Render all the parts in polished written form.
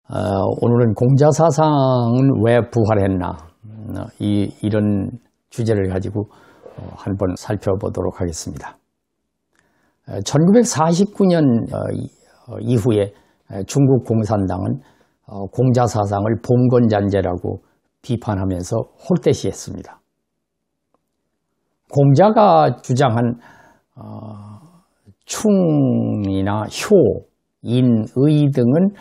오늘은 공자사상은 왜 부활했나 이런 주제를 가지고 한번 살펴보도록 하겠습니다. 1949년 이후에 중국 공산당은 공자사상을 봉건잔재라고 비판하면서 홀대시했습니다. 공자가 주장한 충이나 효, 인, 의 등은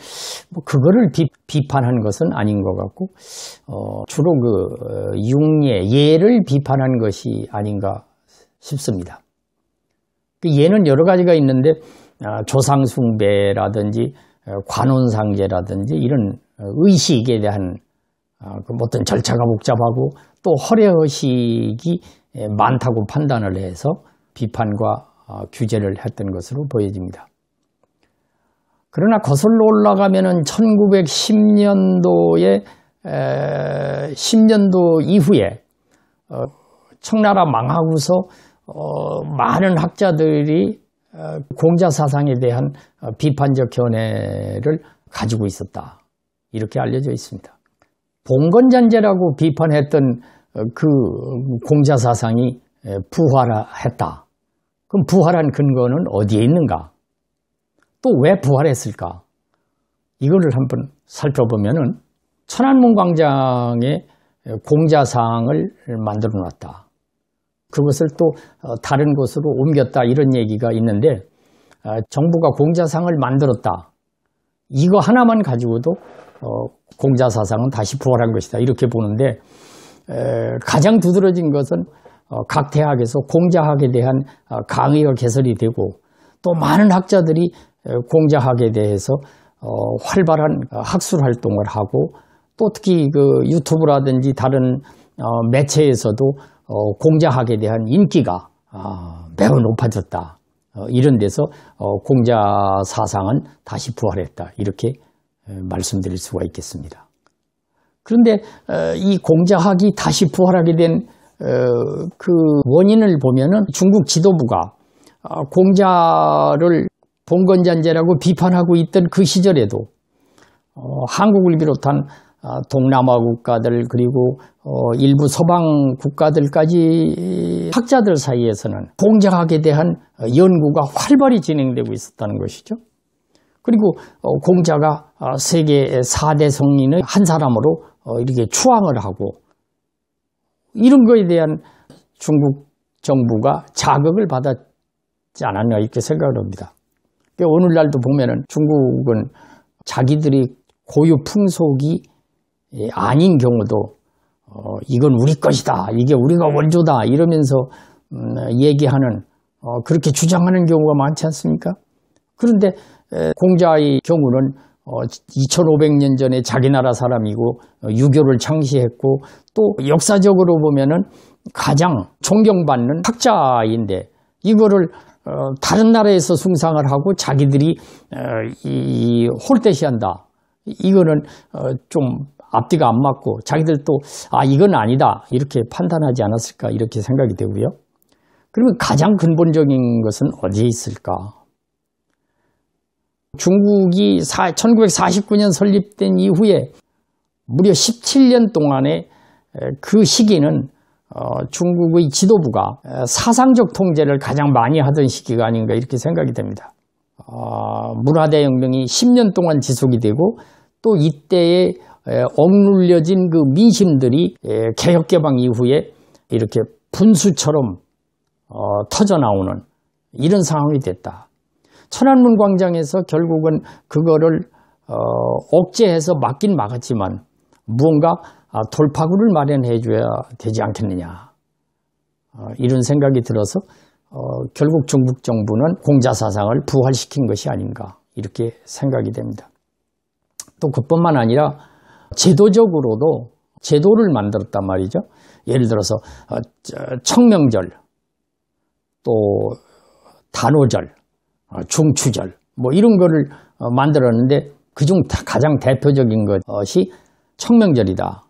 그거를 비판한 것은 아닌 것 같고 주로 융예, 예를 비판한 것이 아닌가 싶습니다. 예는 여러 가지가 있는데 조상숭배라든지 관혼상제라든지 이런 의식에 대한 어떤 절차가 복잡하고 또 허례허식이 많다고 판단을 해서 비판과 규제를 했던 것으로 보여집니다. 그러나 거슬러 올라가면은 1910년도에 10년도 이후에 청나라 망하고서 많은 학자들이 공자사상에 대한 비판적 견해를 가지고 있었다. 이렇게 알려져 있습니다. 봉건잔재라고 비판했던 그 공자사상이 부활했다. 그럼 부활한 근거는 어디에 있는가? 또 왜 부활했을까? 이거를 한번 살펴보면은 천안문광장에 공자상을 만들어 놨다. 그것을 또 다른 곳으로 옮겼다 이런 얘기가 있는데 정부가 공자상을 만들었다. 이거 하나만 가지고도 공자사상은 다시 부활한 것이다. 이렇게 보는데 가장 두드러진 것은 각 대학에서 공자학에 대한 강의가 개설이 되고 또 많은 학자들이 공자학에 대해서 활발한 학술 활동을 하고 또 특히 유튜브라든지 다른 매체에서도 공자학에 대한 인기가 매우 높아졌다. 이런 데서 공자사상은 다시 부활했다. 이렇게 말씀드릴 수가 있겠습니다. 그런데 이 공자학이 다시 부활하게 된 그 원인을 보면은 중국 지도부가 공자를 봉건잔재라고 비판하고 있던 그 시절에도 한국을 비롯한 동남아 국가들 그리고 일부 서방 국가들까지 학자들 사이에서는 공자학에 대한 연구가 활발히 진행되고 있었다는 것이죠. 그리고 공자가 세계 4대 성인의 한 사람으로 이렇게 추앙을 하고 이런 거에 대한 중국 정부가 자극을 받았지 않았나 이렇게 생각을 합니다. 오늘날도 보면은 중국은 자기들이 고유 풍속이 아닌 경우도 이건 우리 것이다. 이게 우리가 원조다. 이러면서 얘기하는 그렇게 주장하는 경우가 많지 않습니까? 그런데 공자의 경우는 2500년 전에 자기 나라 사람이고 유교를 창시했고 또 역사적으로 보면은 가장 존경받는 학자인데 이거를 다른 나라에서 숭상을 하고 자기들이 홀대시한다. 이거는 좀 앞뒤가 안 맞고 자기들도 이건 아니다 이렇게 판단하지 않았을까 이렇게 생각이 되고요. 그러면 가장 근본적인 것은 어디에 있을까? 중국이 1949년 설립된 이후에 무려 17년 동안의 그 시기는 중국의 지도부가 사상적 통제를 가장 많이 하던 시기가 아닌가 이렇게 생각이 됩니다. 문화대혁명이 10년 동안 지속이 되고 또 이때에 억눌려진 그 민심들이 개혁개방 이후에 이렇게 분수처럼 터져나오는 이런 상황이 됐다. 천안문광장에서 결국은 그거를 억제해서 막긴 막았지만 무언가 돌파구를 마련해 줘야 되지 않겠느냐 이런 생각이 들어서 결국 중국 정부는 공자사상을 부활시킨 것이 아닌가 이렇게 생각이 됩니다. 또 그뿐만 아니라 제도적으로도 제도를 만들었단 말이죠. 예를 들어서 청명절 또 단오절 중추절 뭐 이런 거를 만들었는데 그중 가장 대표적인 것이 청명절이다.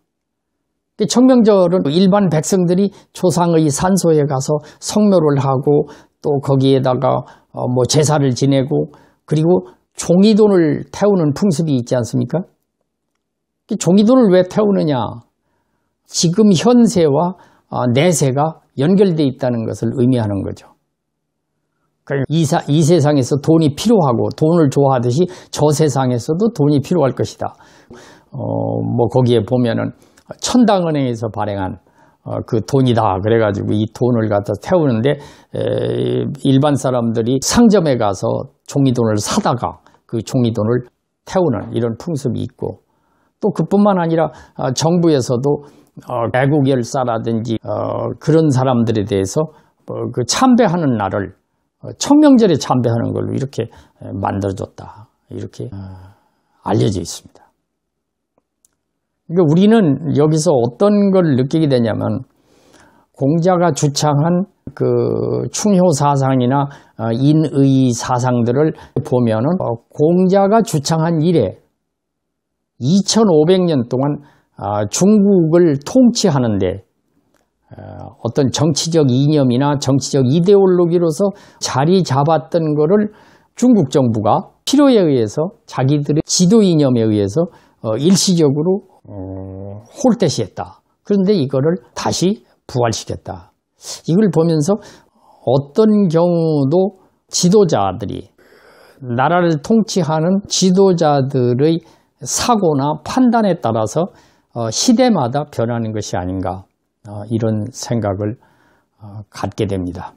청명절은 일반 백성들이 조상의 산소에 가서 성묘를 하고 또 거기에다가 뭐 제사를 지내고 그리고 종이돈을 태우는 풍습이 있지 않습니까? 종이돈을 왜 태우느냐? 지금 현세와 내세가 연결되어 있다는 것을 의미하는 거죠. 이 세상에서 돈이 필요하고 돈을 좋아하듯이 저 세상에서도 돈이 필요할 것이다. 뭐 거기에 보면은 천당은행에서 발행한 그 돈이다. 그래가지고 이 돈을 갖다 태우는데 일반 사람들이 상점에 가서 종이돈을 사다가 그 종이돈을 태우는 이런 풍습이 있고, 또 그뿐만 아니라 정부에서도 애국열사라든지 그런 사람들에 대해서 그 참배하는 날을 청명절에 참배하는 걸로 이렇게 만들어줬다. 이렇게 알려져 있습니다. 그러니까 우리는 여기서 어떤 걸 느끼게 되냐면, 공자가 주창한 그 충효 사상이나 인의 사상들을 보면은 공자가 주창한 이래 2500년 동안 중국을 통치하는데 어떤 정치적 이념이나 정치적 이데올로기로서 자리 잡았던 거를 중국 정부가 필요에 의해서 자기들의 지도 이념에 의해서 일시적으로 홀대시했다. 그런데 이거를 다시 부활시켰다. 이걸 보면서 어떤 경우도 지도자들이, 나라를 통치하는 지도자들의 사고나 판단에 따라서 시대마다 변하는 것이 아닌가, 이런 생각을 갖게 됩니다.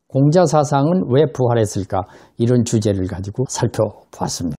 공자 사상은 왜 부활했을까? 이런 주제를 가지고 살펴보았습니다.